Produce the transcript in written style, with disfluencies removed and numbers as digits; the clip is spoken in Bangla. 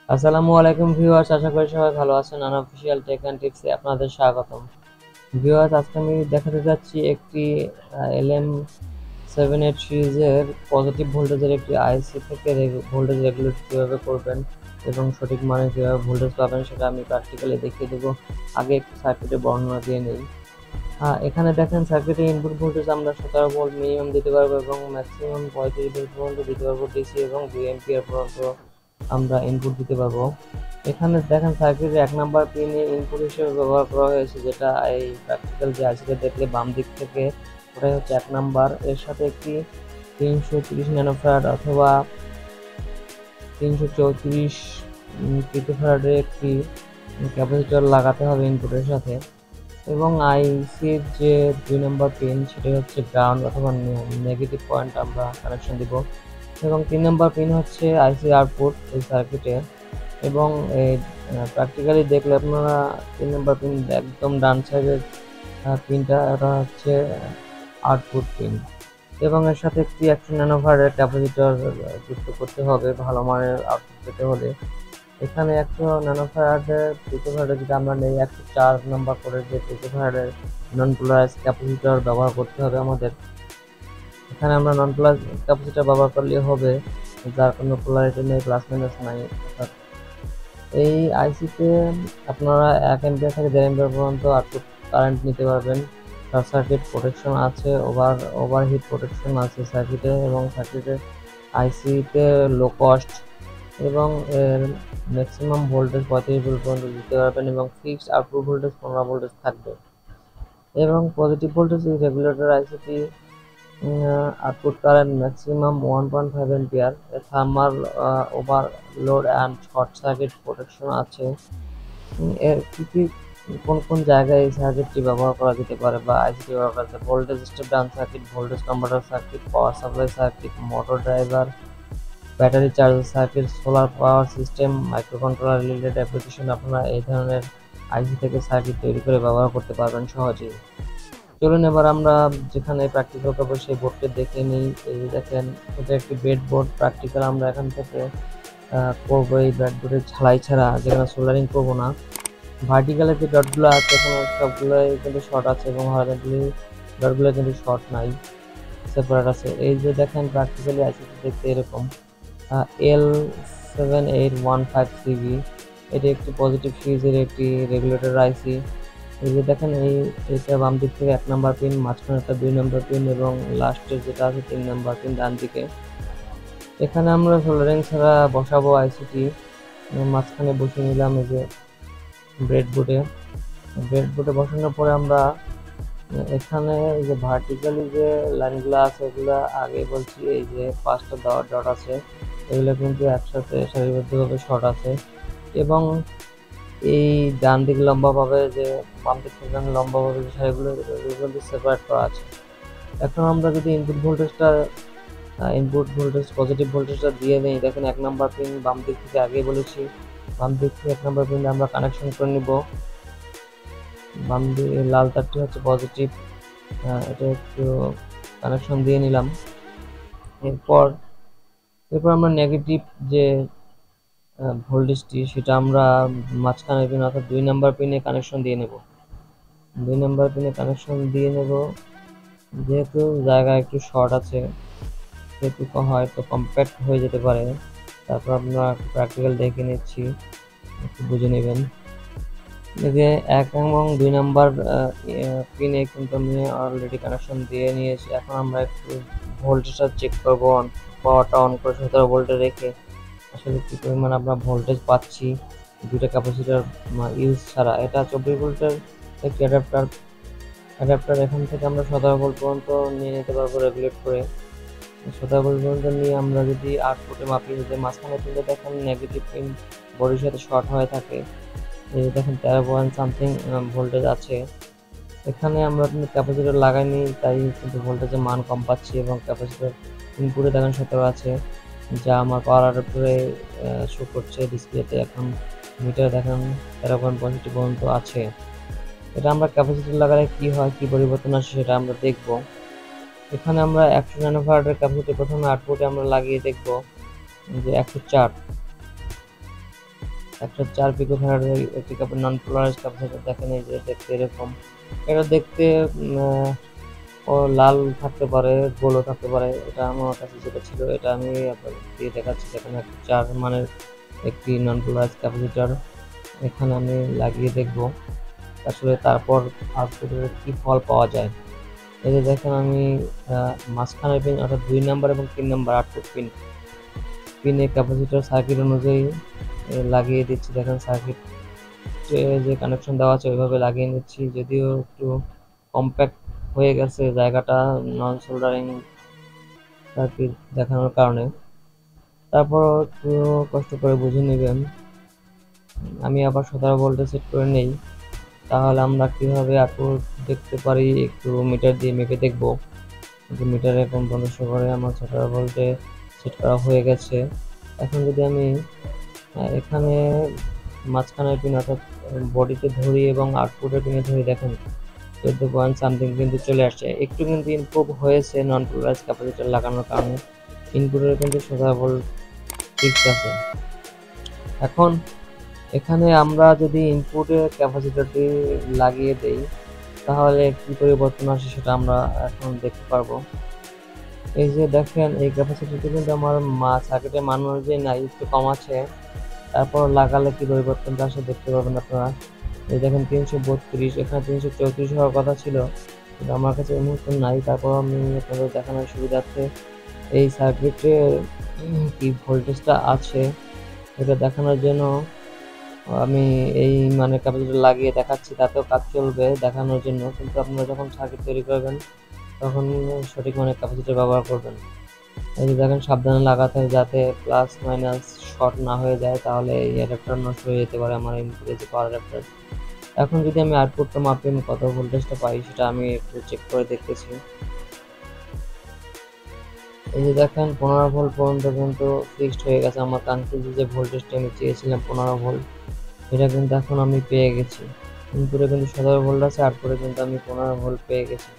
আসসালামু আলাইকুম ভিউয়ার্স, আশা করি সবাই ভালো আছেন। আনঅফিশিয়াল টেক অ্যান্ড টিপসে আপনাদের স্বাগতম। ভিউয়ার্স, আজকে আমি দেখাতে যাচ্ছি একটি LM78 সিরিজের পজিটিভ ভোল্টেজের একটি আইসি থেকে ভোল্টেজ রেগুলেট কীভাবে করবেন এবং সঠিক মানে কীভাবে ভোল্টেজ পাবেন সেটা আমি প্র্যাকটিক্যালি দেখিয়ে দেবো। আগে একটু সার্কিটের বর্ণনা দিয়ে নেই। এখানে দেখেন সার্কিটের ইনপুট ভোল্টেজ আমরা 17 ভোল্ট মিনিমাম দিতে পারবো এবং ম্যাক্সিমাম 35 ভোল্ট পর্যন্ত দিতে পারবো ডিসি, এবং 2 এম্পিয়ার পর্যন্ত আমরা ইনপুট দিতে পারবো। এখানে দেখেন সার্কিটের 1 নাম্বার পিনে ইনপুট হিসেবে ব্যবহার করা হয়েছে, যেটা এই প্র্যাকটিক্যাল যে আইসিতে দেখলে বাম দিক থেকে ওটাই হচ্ছে 1 নাম্বার। এর সাথে একটি 330 ন্যানোফ্যারাড অথবা 334 পিকোফ্যারাডের একটি ক্যাপাসিটর লাগাতে হবে ইনপুটের সাথে। এবং আইসির যে 2 নম্বর পিন সেটি হচ্ছে গ্রাউন্ড অথবা নেগেটিভ পয়েন্ট আমরা কানেকশন দিব, এবং 3 নম্বর পিন হচ্ছে আইসির আউটপুট এই সার্কিটের। এবং প্র্যাকটিক্যালি দেখলে আপনারা 3 নম্বর পিন একদম ডান সাইডের পিনটা এটা হচ্ছে আউটপুট পিন, এবং এর সাথে একটি 100 ন্যানোফ্যারাডের ক্যাপাসিটর যুক্ত করতে হবে ভালো মানের আউটপুট পেতে হলে। এখানে 100 ন্যানোফ্যারাডের পিকোফ্যারাডের যেটা আমরা নেই 104 নম্বর করে যে পিকোফ্যারাডের নন পোলারাইজ ক্যাপাসিটর ব্যবহার করতে হবে আমাদের। এখানে আমরা নন পোলারাইজ ক্যাপাসিটর ব্যবহার করলে হবে, যার কোনো পোলারিটি নেই, প্লাস মাইনাস নাই। অর্থাৎ এই আইসিতে আপনারা 1 এম্পিয়ার থেকে 1.5 এম্পিয়ার পর্যন্ত আউটপুট কারেন্ট নিতে পারবেন। শর্ট সার্কিট প্রোটেকশন আছে, ওভারহিট প্রোটেকশন আছে সার্কিটে, এবং সার্কিটের আইসিতে লো কস্ট, এবং এর ম্যাক্সিমাম ভোল্টেজ 35 ভোল্ট পর্যন্ত দিতে পারবেন, এবং ফিক্সড আউটপুট ভোল্টেজ 15 ভোল্টেজ থাকবে। এবং পজিটিভ ভোল্টেজ এই regulator ICT output current maximum 1.5 ampere. Thermal overload and short circuit protection আছে। এর কি কোন কোন জায়গায় এই সার্কিটটি ব্যবহার করা যেতে পারে বা আইসিটি ব্যবহার করা যেতে পারে: voltage step down circuit, voltage converter circuit, power supply circuit, motor driver, battery charger circuit, solar power system, microcontroller related application আপনারা এই ধরনের আইসি থেকে সার্কিট তৈরি করে ব্যবহার করতে পারবেন সহজেই। চলুন এবার আমরা যেখানে প্র্যাকটিক্যাল করবো সেই বোর্ডটি দেখে নিই। এই দেখেন, এটা একটি বেড বোর্ড। প্র্যাকটিক্যাল আমরা এখান থেকে করবো এই বেড বোর্ডের ঝালাই ছাড়া, যেখানে সোলারিং করবো না। ভার্টিক্যালে যে ডটগুলো আছে এখানে সবগুলোই কিন্তু শর্ট আছে, এবং হরাইজন্টালি ডটগুলো কিন্তু শর্ট নাই, সেপারেট আছে। এই যে দেখেন প্র্যাকটিক্যালি আইসিটি দেখতে এরকম L7815CV। এটি একটি পজিটিভ সিরিজের একটি রেগুলেটর আইসি। এই যে দেখেন এইটা বাম দিক থেকে 1 নাম্বার পিন, মাঝখানে একটা 2 নাম্বার পিন, এবং লাস্টের যেটা আছে 3 নাম্বার পিন ডান দিকে। এখানে আমরা সোল্ডারিং ছাড়া বসাবো আইসিটি, মাঝখানে বসিয়ে নিলাম এই যে ব্রেডবোর্ডে। বসানোর পরে আমরা এখানে এই যে ভার্টিক্যালি যে লাইনগুলো আছে এগুলো আগে বলছি, এই যে 5টা ডট আছে এগুলো কিন্তু একসাথে সারিবদ্ধভাবে শর্ট আছে, এবং এই ডান দিক লম্বাভাবে যে বাম দিক থেকে লম্বাভাবে যে সারিগুলো কিন্তু সেপারেট করা আছে। এখন আমরা যদি ইনপুট ভোল্টেজ পজিটিভ ভোল্টেজটা দিয়ে নিই, দেখেন 1 নাম্বার পিন বাম দিক থেকে, আগেই বলেছি বাম দিক থেকে 1 নাম্বার পিন আমরা কানেকশন করে নিব। বাম দিকে লাল তারটি হচ্ছে পজিটিভ, এটা একটু কানেকশন দিয়ে নিলাম। এরপর আমরা নেগেটিভ যে ভোল্টেজটি সেটা আমরা মাঝখানে পিন অর্থাৎ 2 নাম্বার পিনে কানেকশন দিয়ে নেব। 2 নাম্বার পিনে কানেকশন দিয়ে নেব, যেহেতু জায়গা একটু শর্ট আছে সেহেতু হয়তো কম্প্যাক্ট হয়ে যেতে পারে। তারপর আমরা প্র্যাকটিক্যাল দেখে নিচ্ছি, একটু বুঝে নেবেন। এই যে 1 এবং 2 নাম্বার পিনে কিন্তু আমি অলরেডি কানেকশন দিয়ে নিয়েছি। এখন আমরা একটু ভোল্টেজটা চেক করব, পাওয়ারটা অন করে 17 ভোল্টে রেখে আসলে কি পরিমাণ আমরা ভোল্টেজ পাচ্ছি দুটো ক্যাপাসিটর ইউজ ছাড়া। এটা 24 ভোল্টের একটি অ্যাডাপ্টার। এখান থেকে আমরা 17 ভোল্ট পর্যন্ত নিয়ে নিতে পারবো রেগুলেট করে। 17 ভোল্ট পর্যন্ত নিয়ে আমরা যদি আউটপুটে মাপি, যদি মাঝখানে তুলে দেখেন নেগেটিভ পিন বডির সাথে শর্ট হয়ে থাকে, এই দেখেন 13 পয়েন্ট সামথিং ভোল্টেজ আছে। এখানে আমরা কিন্তু ক্যাপাসিটর লাগাইনি, তাই কিন্তু ভোল্টেজের মান কম পাচ্ছি, এবং ক্যাপাসিটর ইনপুটে দেখেন 17 আছে, যা আমার পাওয়ার অ্যাডাপ্টারে শো করছে ডিসপ্লেতে। এখন মিটার দেখেন 13.65 পর্যন্ত আছে। এটা আমরা ক্যাপাসিটর লাগালে কি হয়, কি পরিবর্তন আসে সেটা আমরা দেখব। এখানে আমরা 100 ন্যানোফ্যারাডের ক্যাপাসিটর প্রথমে আউটপুটে আমরা লাগিয়ে দেখব যে 104 104 পিকো ফ্যারাডের একটি নন পোলারাইজ ক্যাপাসিটর। দেখেন এই যে দেখতে এরকম, এটা দেখতে ও লাল থাকতে পারে, গোলও থাকতে পারে। এটা আমার কাছে যেটা ছিল এটা আমি আপনাদের দিয়ে দেখাচ্ছি। দেখেন 104 মানের একটি নন পোলারাইজ ক্যাপাসিটর এখানে আমি লাগিয়ে দেখব আসলে তারপর আউটপুটের কি ফল পাওয়া যায়। এই যে দেখেন আমি মাঝখানের পিন অর্থাৎ 2 নাম্বার এবং 3 নাম্বার আউটপুট পিনে ক্যাপাসিটর সার্কিট অনুযায়ী লাগিয়ে দিচ্ছি। দেখেন সার্কিট যে কানেকশন দেওয়া আছে ওইভাবে লাগিয়ে নিচ্ছি, যদিও একটু কম্প্যাক্ট হয়ে গেছে জায়গাটা নন সোল্ডারিং সার্কিট দেখানোর কারণে। তারপর একটু কষ্ট করে বুঝে নেবেন। আমি আবার 17 ভোল্টে সেট করে নেই, তাহলে আমরা কিভাবে আউটপুট দেখতে পারি একটু মিটার দিয়ে মেপে দেখব। কিন্তু মিটারে কম বন্ধ করে আমার 17 ভোল্টে সেট করা হয়ে গেছে। এখন যদি আমি এখানে মাঝখানের পিন অর্থাৎ বডিতে ধরি এবং আউটপুটের পিনে ধরি, দেখেন 14 পয়েন্ট সামথিং কিন্তু চলে আসছে। একটু কিন্তু ইমপ্রুভ হয়েছে নন পোলারাইজ ক্যাপাসিটর লাগানোর কারণে। ইনপুটের কিন্তু 17 ভোল্ট ফিক্স আছে। এখন এখানে আমরা যদি ইনপুটে ক্যাপাসিটরটি লাগিয়ে দেই তাহলে কি পরিবর্তন আসে সেটা আমরা এখন দেখতে পারবো। এই যে দেখেন এই ক্যাপাসিটরটি কিন্তু আমার সার্কিটের মান অনুযায়ী নাই, একটু কম আছে। তারপর লাগালে কি পরিবর্তনটা আসে দেখতে পাবেন আপনারা। এই দেখেন 332, এখানে 334 হওয়ার কথা ছিল, কিন্তু আমার কাছে এই মুহূর্তে নাই। তারপর আমি আপনাদের দেখানোর সুবিধার্থে এই সার্কিটে কি ভোল্টেজটা আছে এটা দেখানোর জন্য আমি এই মানে ক্যাপাসিটর লাগিয়ে দেখাচ্ছি, তাতেও কাজ চলবে দেখানোর জন্য। কিন্তু আপনারা যখন সার্কিট তৈরি করবেন তখন সঠিক মানে ক্যাপাসিটর ব্যবহার করবেন। এই যে দেখেন সাবধানে লাগাতে হবে যাতে প্লাস মাইনাস শর্ট না হয়ে যায়, তাহলে এই অ্যাডাপ্টার নষ্ট হয়ে যেতে পারে আমার ইনপুটে যে পাওয়ার অ্যাডাপ্টার। এখন যদি আমি আউটপুটটা মাপি আমি কত ভোল্টেজটা পাই সেটা আমি একটু চেক করে দেখতেছি। এই যে দেখেন 15 ভোল্ট পর্যন্ত কিন্তু ফিক্সড হয়ে গেছে। আমার কাঙ্ক্ষিত যে ভোল্টেজটা আমি চেয়েছিলাম 15 ভোল্ট, এটা কিন্তু এখন আমি পেয়ে গেছি। ইনপুটে কিন্তু 17 ভোল্ট আছে, আউটপুটে কিন্তু আমি 15 ভোল্ট পেয়ে গেছি।